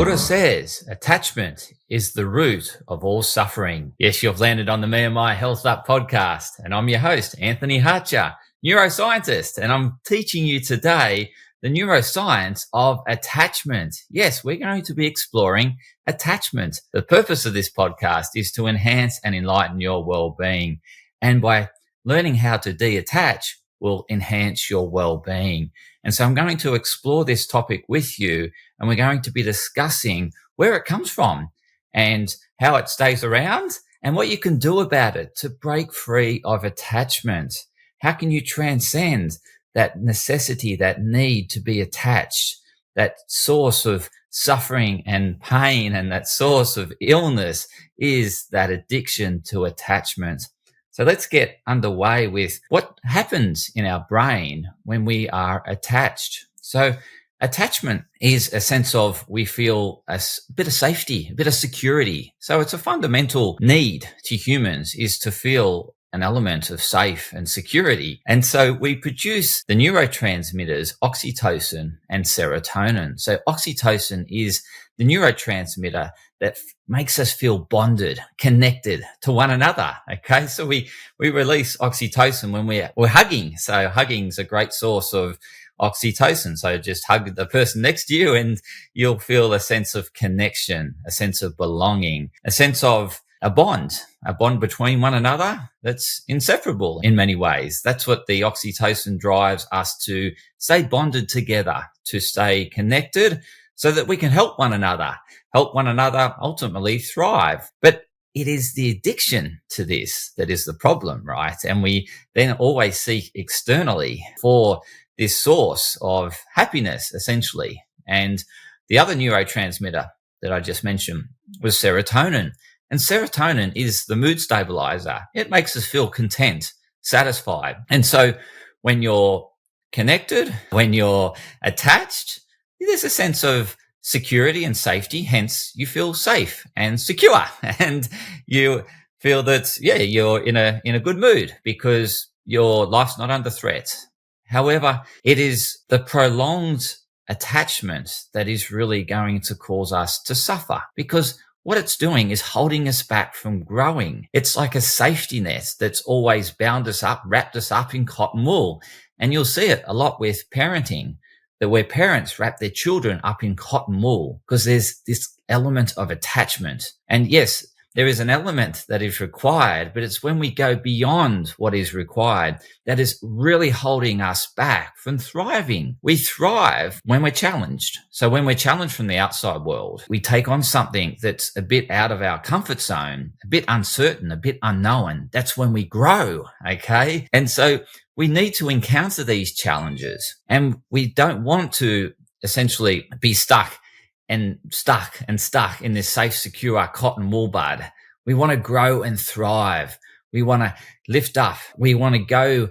Buddha says attachment is the root of all suffering. Yes, you've landed on the Me&my Health Up podcast, and I'm your host, Anthony Hartcher, neuroscientist, and I'm teaching you today the neuroscience of attachment. Yes, we're going to be exploring attachment. The purpose of this podcast is to enhance and enlighten your well-being, and by learning how to detach will enhance your well-being. And so I'm going to explore this topic with you, and we're going to be discussing where it comes from and how it stays around and what you can do about it to break free of attachment. How can you transcend that necessity, that need to be attached, that source of suffering and pain, and that source of illness is that addiction to attachment. So let's get underway with what happens in our brain when we are attached. So attachment is a sense of we feel a bit of safety, a bit of security. So it's a fundamental need to humans is to feel an element of safe and security. And so we produce the neurotransmitters oxytocin and serotonin. So oxytocin is the neurotransmitter that makes us feel bonded, connected to one another. Okay. So we release oxytocin when we're hugging. So hugging is a great source of oxytocin. So just hug the person next to you and you'll feel a sense of connection, a sense of belonging, a sense of a bond between one another that's inseparable in many ways. That's what the oxytocin drives us to stay bonded together, to stay connected so that we can help one another ultimately thrive. But it is the addiction to this that is the problem, right? And we then always seek externally for this source of happiness, essentially. And the other neurotransmitter that I just mentioned was serotonin. And serotonin is the mood stabilizer. It makes us feel content, satisfied. And so when you're connected, when you're attached, there's a sense of security and safety. Hence, you feel safe and secure, and you feel that, you're in a good mood because your life's not under threat. However, it is the prolonged attachment that is really going to cause us to suffer, because what it's doing is holding us back from growing. It's like a safety net that's always bound us up, wrapped us up in cotton wool. And you'll see it a lot with parenting, that where parents wrap their children up in cotton wool because there's this element of attachment. And yes, there is an element that is required, but it's when we go beyond what is required that is really holding us back from thriving. We thrive when we're challenged. So when we're challenged from the outside world, we take on something that's a bit out of our comfort zone, a bit uncertain, a bit unknown. That's when we grow, okay? And so we need to encounter these challenges, and we don't want to essentially be stuck in this safe, secure cotton wool bud. We want to grow and thrive. We want to lift up. We want to go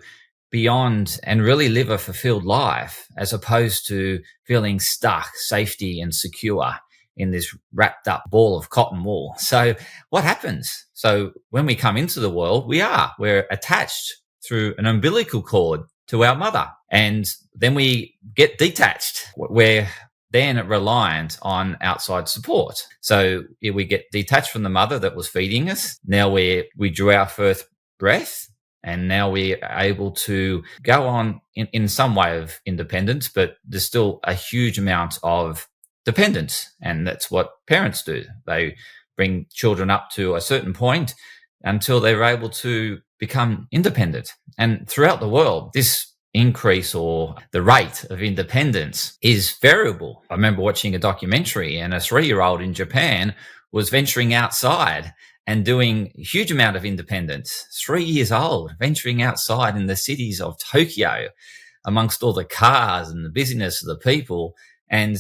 beyond and really live a fulfilled life, as opposed to feeling stuck, safety and secure in this wrapped up ball of cotton wool. So what happens? So when we come into the world, we're attached through an umbilical cord to our mother, and then we get detached. We're then reliant on outside support. So we get detached from the mother that was feeding us. Now we drew our first breath, and now we're able to go on in some way of independence, but there's still a huge amount of dependence. And that's what parents do. They bring children up to a certain point until they're able to become independent. And throughout the world, this increase or the rate of independence is variable. I remember watching a documentary, and a 3-year-old in Japan was venturing outside and doing a huge amount of independence. 3 years old, venturing outside in the cities of Tokyo amongst all the cars and the busyness of the people. And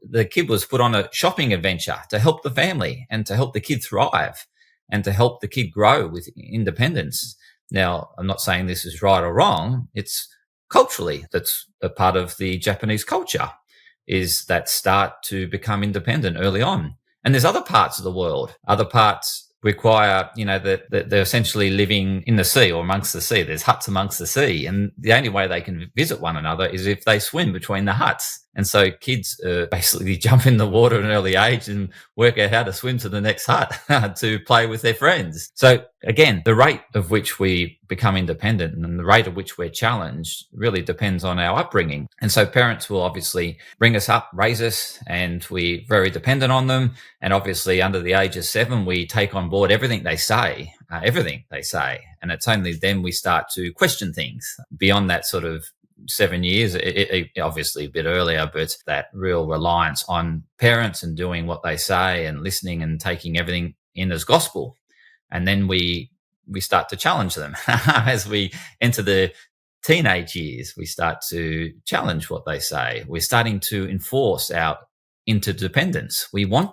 the kid was put on a shopping adventure to help the family and to help the kid thrive and to help the kid grow with independence. Now, I'm not saying this is right or wrong. It's culturally, that's a part of the Japanese culture, is that start to become independent early on. And there's other parts of the world. Other parts require, that they're essentially living in the sea or amongst the sea. There's huts amongst the sea. And the only way they can visit one another is if they swim between the huts. And so kids basically jump in the water at an early age and work out how to swim to the next hut to play with their friends. So again, the rate of which we become independent and the rate at which we're challenged really depends on our upbringing. And so parents will obviously bring us up, raise us, and we're very dependent on them. And obviously under the age of 7, we take on board everything they say. And it's only then we start to question things beyond that sort of 7 years, obviously a bit earlier, but that real reliance on parents and doing what they say and listening and taking everything in as gospel. And then we start to challenge them as we enter the teenage years. We start to challenge what they say. We're starting to enforce our interdependence. We're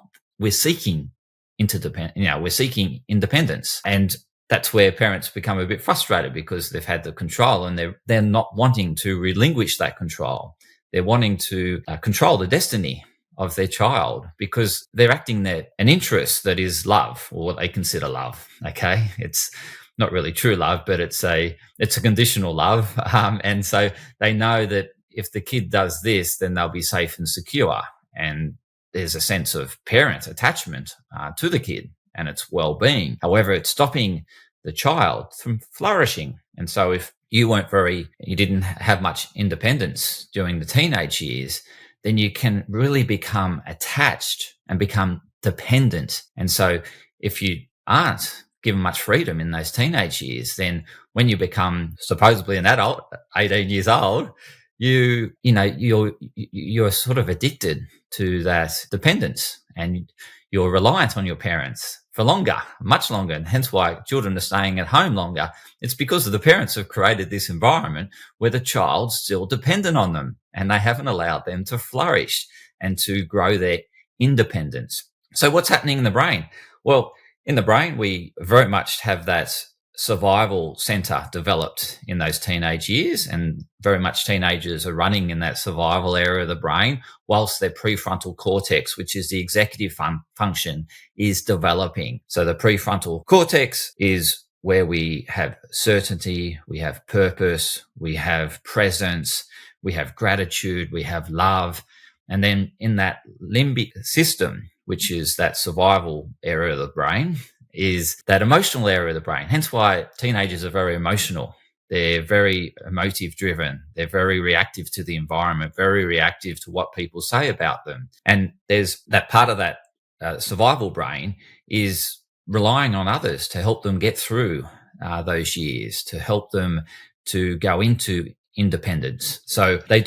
seeking we're seeking independence. And that's where parents become a bit frustrated because they've had the control and they're not wanting to relinquish that control. They're wanting to control the destiny of their child because they're acting an interest that is love, or what they consider love. Okay, it's not really true love, but it's a conditional love, and so they know that if the kid does this, then they'll be safe and secure, and there's a sense of parent attachment to the kid and its well-being. However, it's stopping the child from flourishing. And so if you didn't have much independence during the teenage years, then you can really become attached and become dependent. And so if you aren't given much freedom in those teenage years, then when you become supposedly an adult, 18 years old, you're sort of addicted to that dependence, and you're reliant on your parents for longer, much longer, and hence why children are staying at home longer. It's because the parents have created this environment where the child's still dependent on them, and they haven't allowed them to flourish and to grow their independence. So what's happening in the brain? Well, in the brain, we very much have that survival center developed in those teenage years, and very much teenagers are running in that survival area of the brain whilst their prefrontal cortex, which is the executive function, is developing. So the prefrontal cortex is where we have certainty, we have purpose, we have presence, we have gratitude, we have love. And then in that limbic system, which is that survival area of the brain, is that emotional area of the brain. Hence why teenagers are very emotional. They're very emotive driven. They're very reactive to the environment, very reactive to what people say about them. And there's that part of that survival brain is relying on others to help them get through those years, to help them to go into independence. So they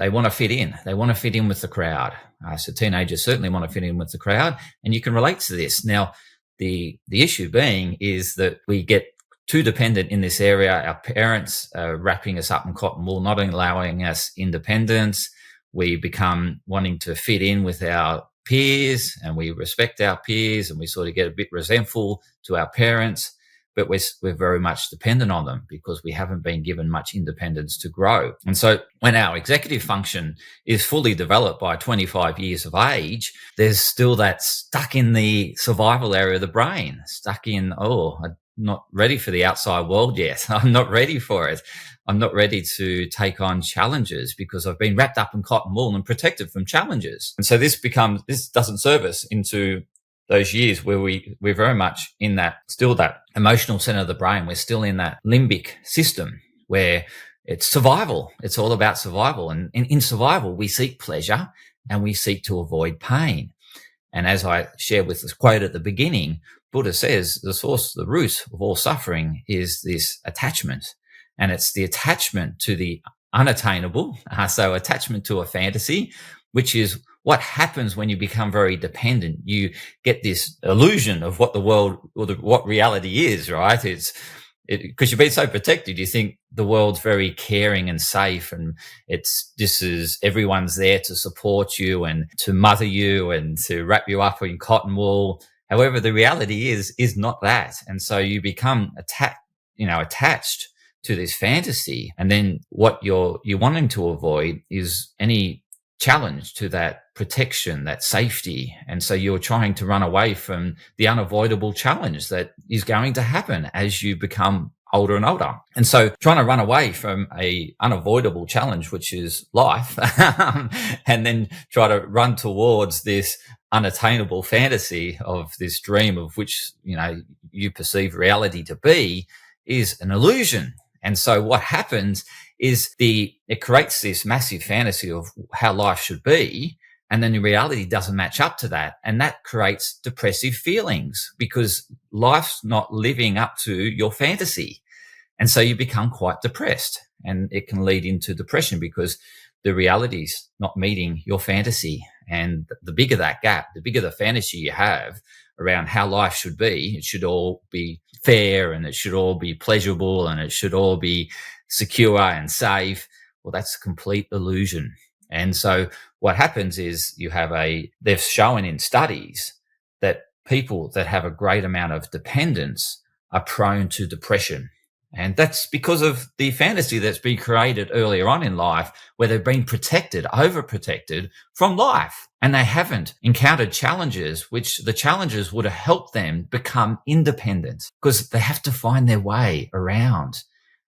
want to fit in. They want to fit in with the crowd. So teenagers certainly want to fit in with the crowd, and you can relate to this. Now, the issue being is that we get too dependent in this area. Our parents are wrapping us up in cotton wool, not allowing us independence. We become wanting to fit in with our peers, and we respect our peers, and we sort of get a bit resentful to our parents, but we're very much dependent on them because we haven't been given much independence to grow. And so when our executive function is fully developed by 25 years of age, there's still that stuck in the survival area of the brain, stuck in, I'm not ready for the outside world yet. I'm not ready for it. I'm not ready to take on challenges because I've been wrapped up in cotton wool and protected from challenges. And so this doesn't serve us into those years where we're very much in that emotional center of the brain. We're still in that limbic system where it's survival. It's all about survival. And in survival, we seek pleasure and we seek to avoid pain. And as I shared with this quote at the beginning, Buddha says the root of all suffering is this attachment. And it's the attachment to the unattainable. So attachment to a fantasy, which is what happens when you become very dependent. You get this illusion of what the world or what reality is, right? Because you've been so protected, you think the world's very caring and safe, and everyone's there to support you and to mother you and to wrap you up in cotton wool. However, the reality is not that, and so you become attached to this fantasy, and then what you're wanting to avoid is any challenge to that protection, that safety. And so you're trying to run away from the unavoidable challenge that is going to happen as you become older and older. And so trying to run away from a unavoidable challenge, which is life, and then try to run towards this unattainable fantasy of this dream of which, you perceive reality to be, is an illusion. And so what happens is it creates this massive fantasy of how life should be. And then the reality doesn't match up to that. And that creates depressive feelings because life's not living up to your fantasy. And so you become quite depressed, and it can lead into depression because the reality's not meeting your fantasy. And the bigger that gap, the bigger the fantasy you have around how life should be, it should all be fair and it should all be pleasurable and it should all be secure and safe. Well, that's a complete illusion. And so what happens is they've shown in studies that people that have a great amount of dependence are prone to depression. And that's because of the fantasy that's been created earlier on in life where they've been overprotected from life. And they haven't encountered challenges, which the challenges would have helped them become independent because they have to find their way around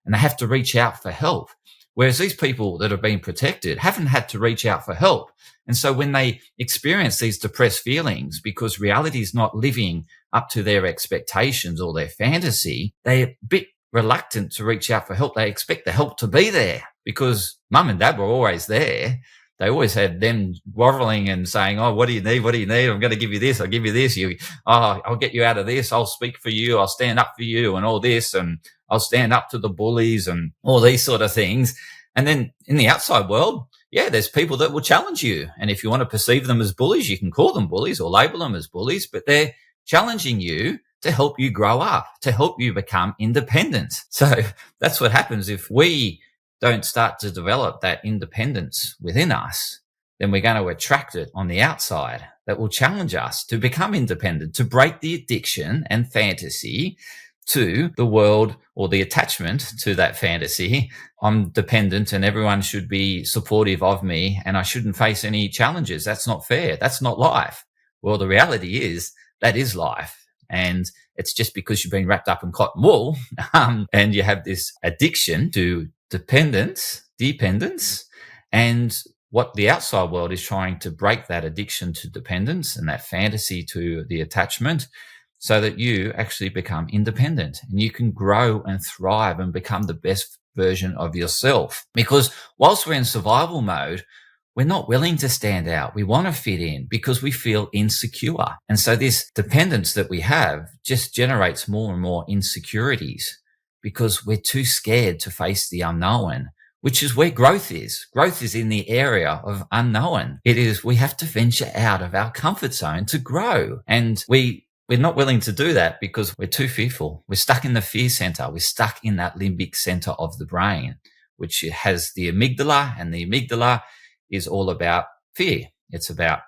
and they have to reach out for help. Whereas these people that have been protected haven't had to reach out for help. And so when they experience these depressed feelings because reality is not living up to their expectations or their fantasy, they're a bit reluctant to reach out for help. They expect the help to be there because mum and dad were always there. They always had them groveling and saying, oh, what do you need? What do you need? I'm going to give you this. I'll give you this. I'll get you out of this. I'll speak for you. I'll stand up for you and all this. And I'll stand up to the bullies and all these sort of things. And then in the outside world, there's people that will challenge you. And if you want to perceive them as bullies, you can call them bullies or label them as bullies, but they're challenging you to help you grow up, to help you become independent. So that's what happens if we don't start to develop that independence within us, then we're going to attract it on the outside that will challenge us to become independent, to break the addiction and fantasy to the world or the attachment to that fantasy. I'm dependent and everyone should be supportive of me and I shouldn't face any challenges. That's not fair. That's not life. Well, the reality is that is life. And it's just because you've been wrapped up in cotton wool and you have this addiction to dependence, and what the outside world is trying to break that addiction to dependence and that fantasy to the attachment so that you actually become independent and you can grow and thrive and become the best version of yourself. Because whilst we're in survival mode, we're not willing to stand out. We want to fit in because we feel insecure. And so this dependence that we have just generates more and more insecurities because we're too scared to face the unknown, which is where growth is. Growth is in the area of unknown. We have to venture out of our comfort zone to grow. And we're not willing to do that because we're too fearful. We're stuck in the fear center. We're stuck in that limbic center of the brain, which has the amygdala, and the amygdala is all about fear. It's about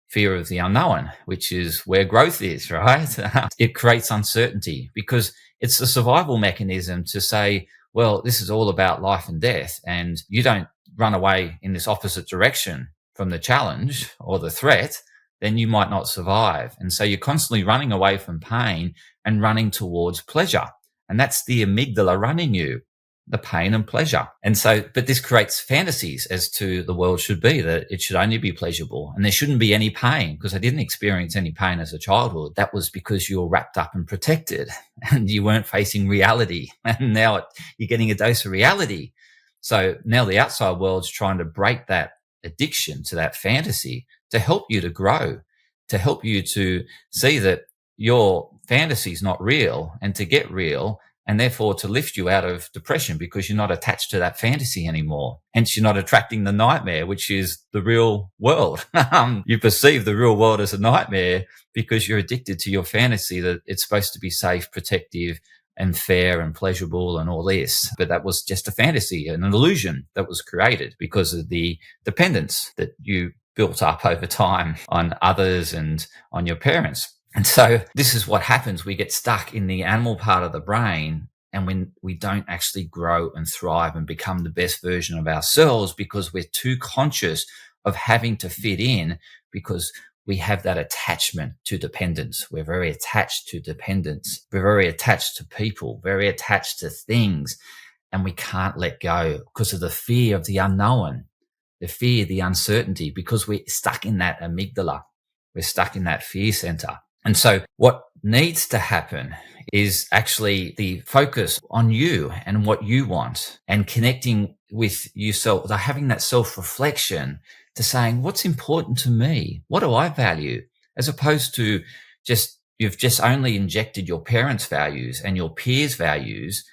fear of the unknown, which is where growth is, right? It creates uncertainty because it's a survival mechanism to say, well, this is all about life and death, and you don't run away in this opposite direction from the challenge or the threat, then you might not survive. And so you're constantly running away from pain and running towards pleasure. And that's the amygdala running you, the pain and pleasure. And so, but this creates fantasies as to the world should be, that it should only be pleasurable and there shouldn't be any pain, because I didn't experience any pain as a childhood. That was because you were wrapped up and protected and you weren't facing reality. And now you're getting a dose of reality. So now the outside world's trying to break that addiction to that fantasy to help you to grow, to help you to see that your fantasy is not real and to get real, and therefore to lift you out of depression because you're not attached to that fantasy anymore. Hence, you're not attracting the nightmare, which is the real world. You perceive the real world as a nightmare because you're addicted to your fantasy that it's supposed to be safe, protective, and fair and pleasurable and all this. But that was just a fantasy, an illusion that was created because of the dependence that you built up over time on others and on your parents. And so this is what happens. We get stuck in the animal part of the brain, and when we don't actually grow and thrive and become the best version of ourselves because we're too conscious of having to fit in, because we have that attachment to dependence. We're very attached to dependence. We're very attached to people, very attached to things, and we can't let go because of the fear of the unknown, the fear, the uncertainty, because we're stuck in that amygdala. We're stuck in that fear center. And so what needs to happen is actually the focus on you and what you want, and connecting with yourself, having that self-reflection to saying, what's important to me? What do I value? As opposed to you've just only injected your parents' values and your peers' values,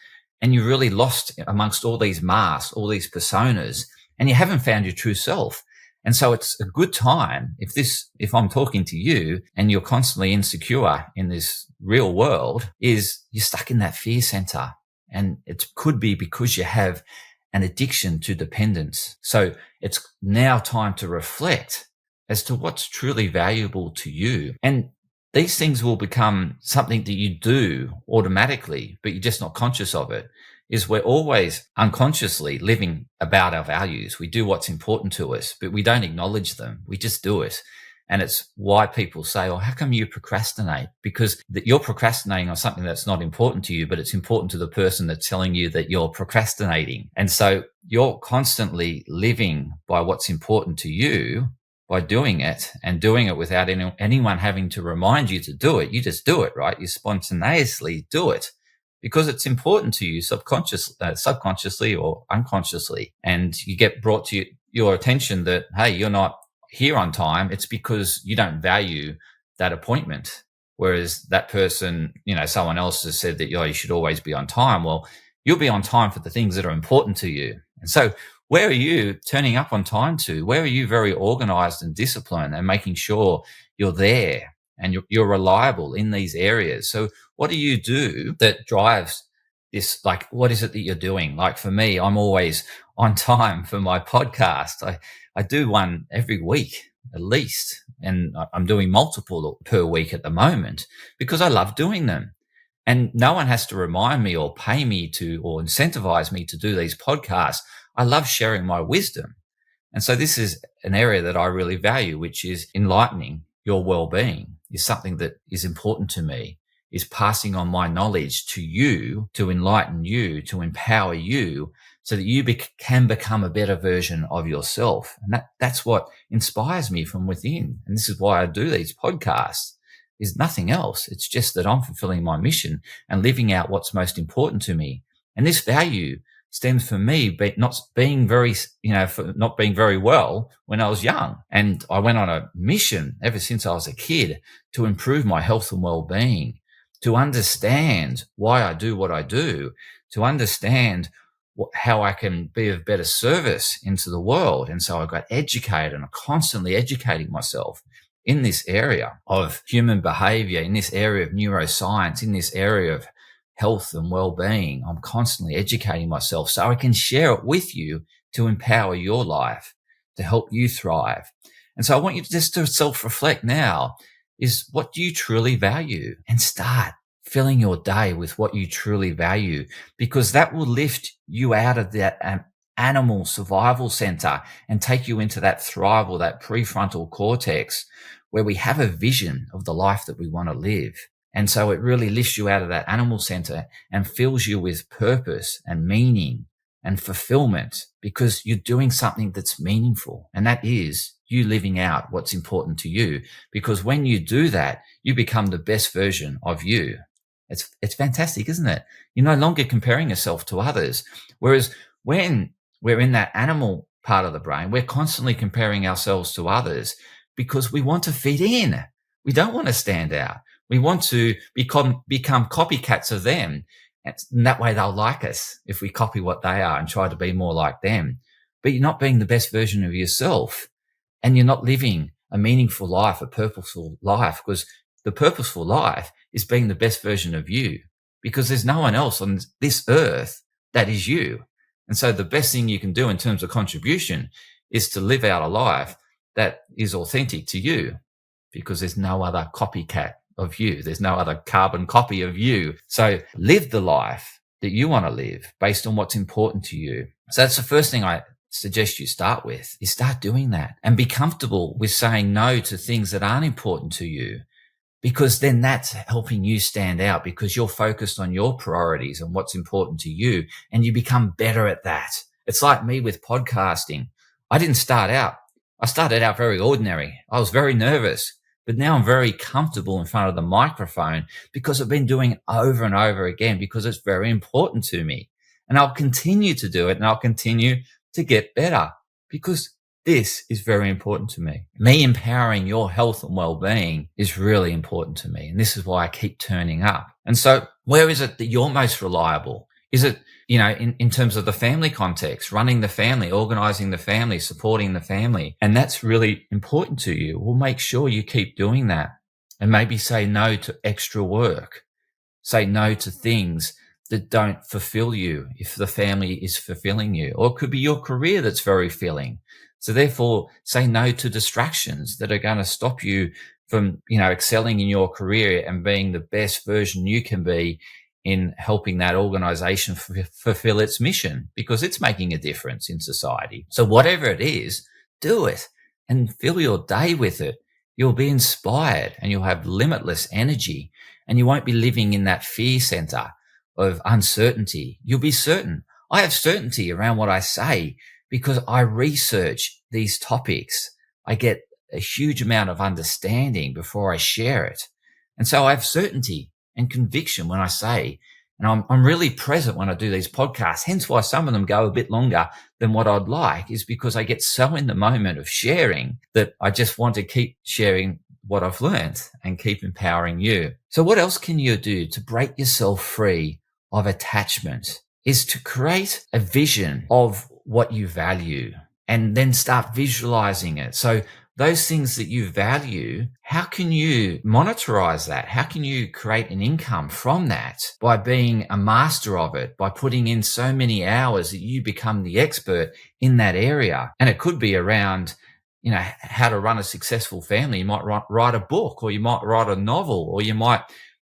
and you're really lost amongst all these masks, all these personas, and you haven't found your true self. And so it's a good time if I'm talking to you and you're constantly insecure in this real world, is you're stuck in that fear center. And it could be because you have an addiction to dependence. So it's now time to reflect as to what's truly valuable to you. And these things will become something that you do automatically, but you're just not conscious of it. Is we're always unconsciously living about our values. We do what's important to us, but we don't acknowledge them. We just do it. And it's why people say, oh, how come you procrastinate? Because you're procrastinating on something that's not important to you, but it's important to the person that's telling you that you're procrastinating. And so you're constantly living by what's important to you by doing it, and doing it without anyone having to remind you to do it. You just do it, right? You spontaneously do it, because it's important to you subconsciously or unconsciously. And you get brought to your attention that, hey, you're not here on time. It's because you don't value that appointment. Whereas that person, someone else has said that, you should always be on time. Well, you'll be on time for the things that are important to you. And so where are you turning up on time to? Where are you very organized and disciplined and making sure you're there and you're reliable in these areas? So what do you do that drives this? Like, what is it that you're doing? Like for me, I'm always on time for my podcast. I do one every week at least, and I'm doing multiple per week at the moment because I love doing them. And no one has to remind me or pay me to or incentivize me to do these podcasts. I love sharing my wisdom. And so this is an area that I really value, which is enlightening your well-being is something that is important to me, is passing on my knowledge to you, to enlighten you, to empower you so that you can become a better version of yourself. And that's what inspires me from within. And this is why I do these podcasts. Is nothing else. It's just that I'm fulfilling my mission and living out what's most important to me. And this value stems from me not being very well when I was young. And I went on a mission ever since I was a kid to improve my health and well-being, to understand why I do what I do, to understand how I can be of better service into the world. And so I got educated, and I'm constantly educating myself in this area of human behavior, in this area of neuroscience, in this area of health and well-being. I'm constantly educating myself so I can share it with you to empower your life, to help you thrive. And so I want you to just to self-reflect now is, what do you truly value? And start filling your day with what you truly value, because that will lift you out of that animal survival center and take you into that thrival, that prefrontal cortex, where we have a vision of the life that we want to live. And so it really lifts you out of that animal center and fills you with purpose and meaning and fulfillment, because you're doing something that's meaningful. And that is you living out what's important to you. Because when you do that, you become the best version of you. It's fantastic, isn't it? You're no longer comparing yourself to others. Whereas when we're in that animal part of the brain, we're constantly comparing ourselves to others because we want to fit in. We don't want to stand out. We want to become copycats of them. And that way they'll like us if we copy what they are and try to be more like them. But you're not being the best version of yourself, and you're not living a meaningful life, a purposeful life, because the purposeful life is being the best version of you, because there's no one else on this earth that is you. And so the best thing you can do in terms of contribution is to live out a life that is authentic to you, because there's no other copycat of you. There's no other carbon copy of you. So live the life that you want to live based on what's important to you. So that's the first thing I suggest you start with is start doing that and be comfortable with saying no to things that aren't important to you, because then that's helping you stand out because you're focused on your priorities and what's important to you, and you become better at that. It's like me with podcasting. I started out very ordinary. I was very nervous, but now I'm very comfortable in front of the microphone because I've been doing it over and over again because it's very important to me. And I'll continue to do it, and I'll continue to get better because this is very important to me. Me empowering your health and well-being is really important to me. And this is why I keep turning up. And so where is it that you're most reliable? Is it, in terms of the family context, running the family, organizing the family, supporting the family? And that's really important to you. Well, make sure you keep doing that, and maybe say no to extra work. Say no to things that don't fulfill you if the family is fulfilling you, or it could be your career that's very filling. So therefore, say no to distractions that are going to stop you from, excelling in your career and being the best version you can be in helping that organization fulfill its mission, because it's making a difference in society. So whatever it is, do it and fill your day with it. You'll be inspired and you'll have limitless energy, and you won't be living in that fear center of uncertainty. You'll be certain. I have certainty around what I say because I research these topics. I get a huge amount of understanding before I share it. And so I have certainty and conviction when I say, and I'm really present when I do these podcasts. Hence why some of them go a bit longer than what I'd like, is because I get so in the moment of sharing that I just want to keep sharing what I've learned and keep empowering you. So what else can you do to break yourself free of attachment? Is to create a vision of what you value and then start visualizing it. So those things that you value, how can you monetize that? How can you create an income from that? By being a master of it, by putting in so many hours that you become the expert in that area. And it could be around, how to run a successful family. You might write a book, or you might write a novel, or you might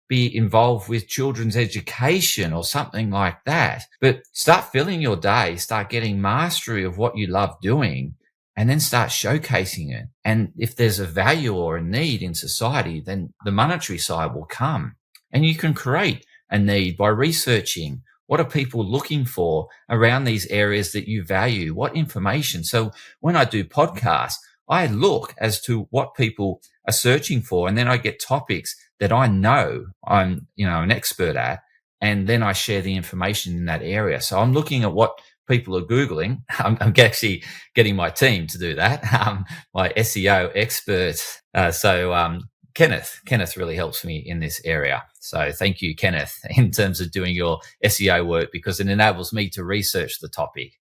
be involved with children's education or something like that. But start filling your day, start getting mastery of what you love doing, and then start showcasing it. And if there's a value or a need in society, then the monetary side will come. And you can create a need by researching what are people looking for around these areas that you value, what information. So when I do podcasts, I look as to what people are searching for, and then I get topics that I know I'm, an expert at, and then I share the information in that area. So I'm looking at what people are Googling. I'm actually getting my team to do that. My SEO expert. Kenneth really helps me in this area. So thank you, Kenneth, in terms of doing your SEO work, because it enables me to research the topic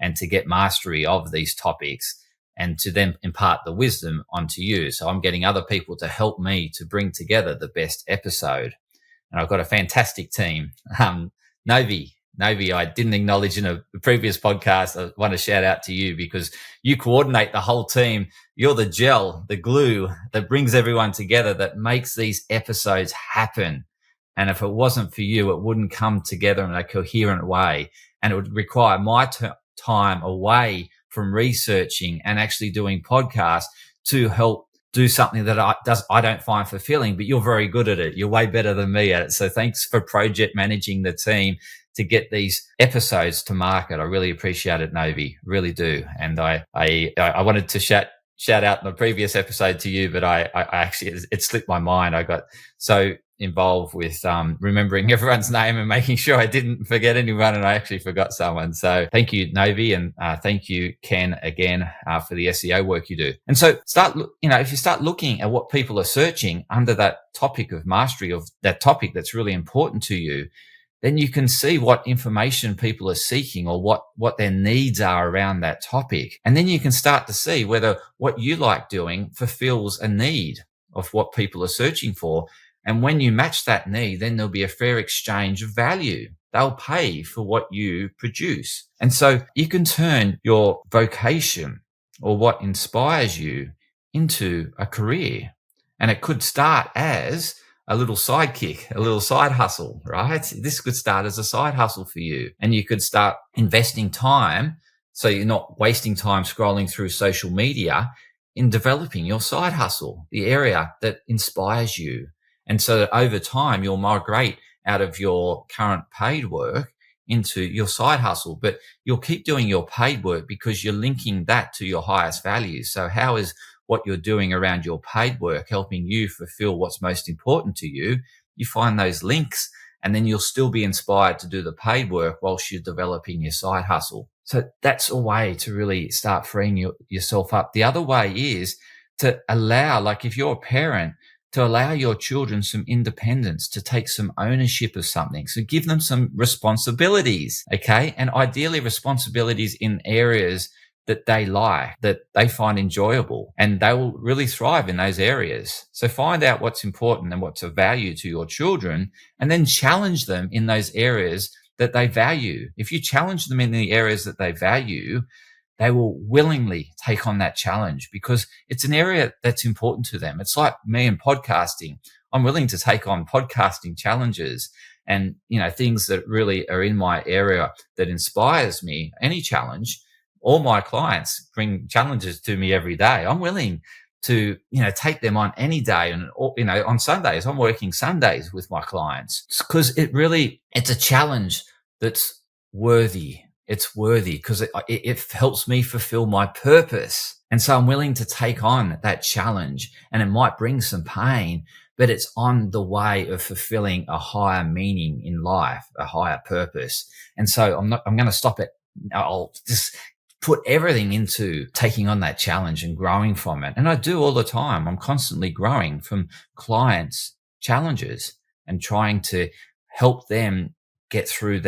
and to get mastery of these topics, and to then impart the wisdom onto you. So I'm getting other people to help me to bring together the best episode. And I've got a fantastic team. Novi, I didn't acknowledge in a previous podcast. I want to shout out to you because you coordinate the whole team. You're the gel, the glue that brings everyone together, that makes these episodes happen. And if it wasn't for you, it wouldn't come together in a coherent way. And it would require my time away from researching and actually doing podcasts to help do something that I don't find fulfilling, but you're very good at it. You're way better than me at it. So thanks for project managing the team to get these episodes to market. I really appreciate it, Novi, really do. And I wanted to shout out in the previous episode to you, but I actually, it slipped my mind. I got so involved with remembering everyone's name and making sure I didn't forget anyone, and I actually forgot someone. So thank you, Novi, and thank you, Ken, again for the SEO work you do. And so if you start looking at what people are searching under that topic of mastery of that topic that's really important to you, then you can see what information people are seeking, or what their needs are around that topic. And then you can start to see whether what you like doing fulfills a need of what people are searching for. And when you match that need, then there'll be a fair exchange of value. They'll pay for what you produce. And so you can turn your vocation, or what inspires you, into a career. And it could start as a little sidekick, a little side hustle, right? This could start as a side hustle for you. And you could start investing time So you're not wasting time scrolling through social media in developing your side hustle, the area that inspires you. And so that over time, you'll migrate out of your current paid work into your side hustle, but you'll keep doing your paid work because you're linking that to your highest values. So how is what you're doing around your paid work helping you fulfill what's most important to you? You find those links, and then you'll still be inspired to do the paid work whilst you're developing your side hustle. So that's a way to really start freeing yourself up. The other way is to allow, like if you're a parent, to allow your children some independence, to take some ownership of something. So give them some responsibilities, okay? And ideally responsibilities in areas that they like, that they find enjoyable, and they will really thrive in those areas. So find out what's important and what's of value to your children, and then challenge them in those areas that they value. If you challenge them in the areas that they value, they will willingly take on that challenge because it's an area that's important to them. It's like me and podcasting. I'm willing to take on podcasting challenges and, things that really are in my area that inspires me. Any challenge. All my clients bring challenges to me every day. I'm willing to, take them on any day. And, on Sundays, I'm working Sundays with my clients because it's a challenge that's worthy. It's worthy because it helps me fulfill my purpose. And so I'm willing to take on that challenge, and it might bring some pain, but it's on the way of fulfilling a higher meaning in life, a higher purpose. And so I'm going to stop it. I'll just put everything into taking on that challenge and growing from it. And I do all the time. I'm constantly growing from clients' challenges and trying to help them get through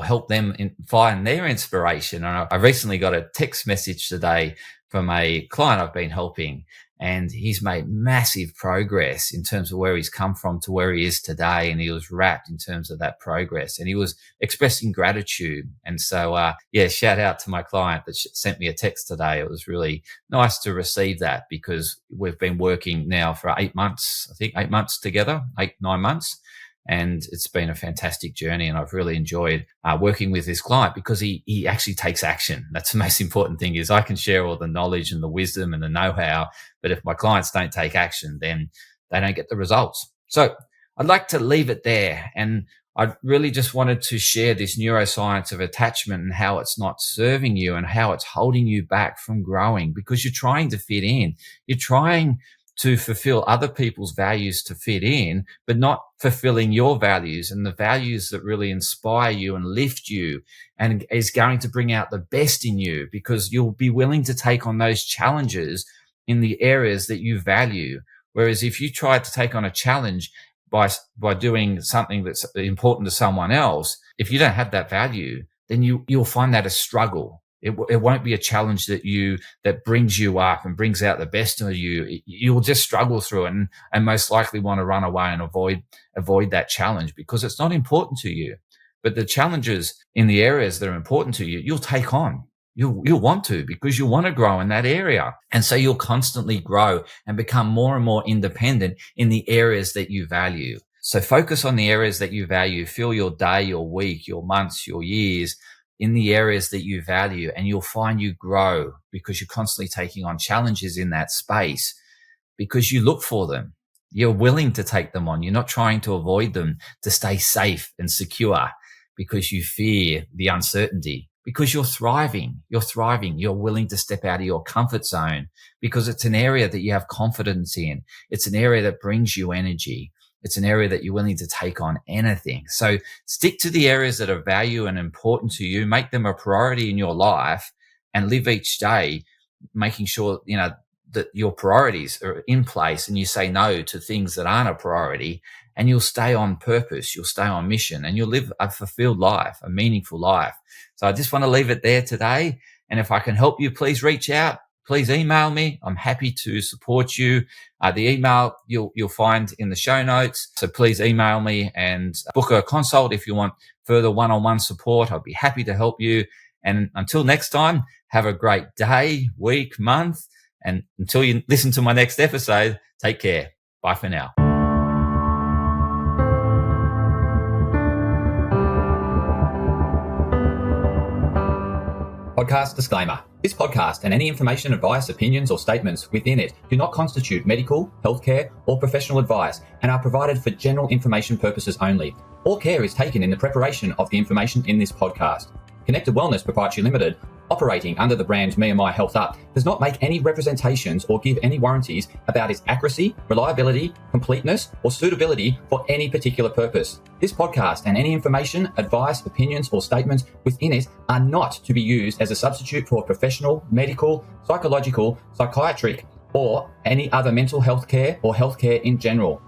help them find their inspiration. And I recently got a text message today from a client I've been helping, and he's made massive progress in terms of where he's come from to where he is today. And he was wrapped in terms of that progress, and he was expressing gratitude. And so, shout out to my client that sent me a text today. It was really nice to receive that because we've been working now for 8 months, I think 8 months together, 9 months. And it's been a fantastic journey. And I've really enjoyed working with this client because he actually takes action. That's the most important thing. Is I can share all the knowledge and the wisdom and the know-how, but if my clients don't take action, then they don't get the results. So I'd like to leave it there. And I really just wanted to share this neuroscience of attachment and how it's not serving you and how it's holding you back from growing because you're trying to fit in. You're trying to fulfill other people's values to fit in, but not fulfilling your values and the values that really inspire you and lift you and is going to bring out the best in you because you'll be willing to take on those challenges in the areas that you value. Whereas if you try to take on a challenge by doing something that's important to someone else, if you don't have that value, then you'll find that a struggle. It won't be a challenge that brings you up and brings out the best of you. You'll just struggle through it and most likely want to run away and avoid that challenge because it's not important to you. But the challenges in the areas that are important to you, you'll take on. You'll want to because you want to grow in that area. And so you'll constantly grow and become more and more independent in the areas that you value. So focus on the areas that you value. Fill your day, your week, your months, your years in the areas that you value, and you'll find you grow because you're constantly taking on challenges in that space because you look for them. You're willing to take them on. You're not trying to avoid them to stay safe and secure because you fear the uncertainty, because you're thriving. You're willing to step out of your comfort zone because it's an area that you have confidence in. It's an area that brings you energy. It's an area that you're willing to take on anything. So stick to the areas that are value and important to you, make them a priority in your life and live each day, making sure, that your priorities are in place and you say no to things that aren't a priority and you'll stay on purpose. You'll stay on mission and you'll live a fulfilled life, a meaningful life. So I just want to leave it there today. And if I can help you, please reach out. Please email me. I'm happy to support you. The email you'll find in the show notes. So please email me and book a consult if you want further one-on-one support. I'll be happy to help you. And until next time, have a great day, week, month. And until you listen to my next episode, take care. Bye for now. Podcast disclaimer. This podcast and any information, advice, opinions, or statements within it do not constitute medical, healthcare, or professional advice and are provided for general information purposes only. All care is taken in the preparation of the information in this podcast. Connected Wellness Proprietary Limited, operating under the brand me&my Health Up, does not make any representations or give any warranties about its accuracy, reliability, completeness, or suitability for any particular purpose. This podcast and any information, advice, opinions, or statements within it are not to be used as a substitute for professional, medical, psychological, psychiatric, or any other mental health care or healthcare in general.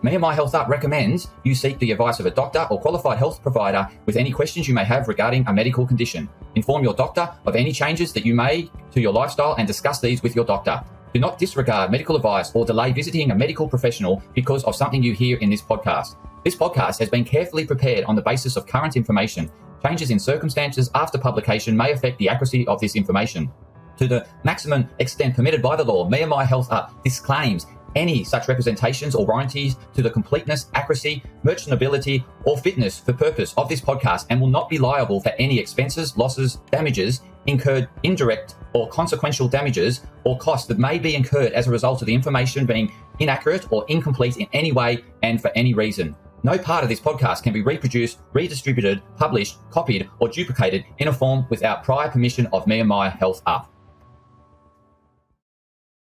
me&my Health Up recommends you seek the advice of a doctor or qualified health provider with any questions you may have regarding a medical condition. Inform your doctor of any changes that you make to your lifestyle and discuss these with your doctor. Do not disregard medical advice or delay visiting a medical professional because of something you hear in this podcast. This podcast has been carefully prepared on the basis of current information. Changes in circumstances after publication may affect the accuracy of this information. To the maximum extent permitted by the law, me&my Health Up disclaims any such representations or warranties to the completeness, accuracy, merchantability, or fitness for purpose of this podcast and will not be liable for any expenses, losses, damages incurred, indirect or consequential damages or costs that may be incurred as a result of the information being inaccurate or incomplete in any way and for any reason. No part of this podcast can be reproduced, redistributed, published, copied, or duplicated in a form without prior permission of me&my Health Up.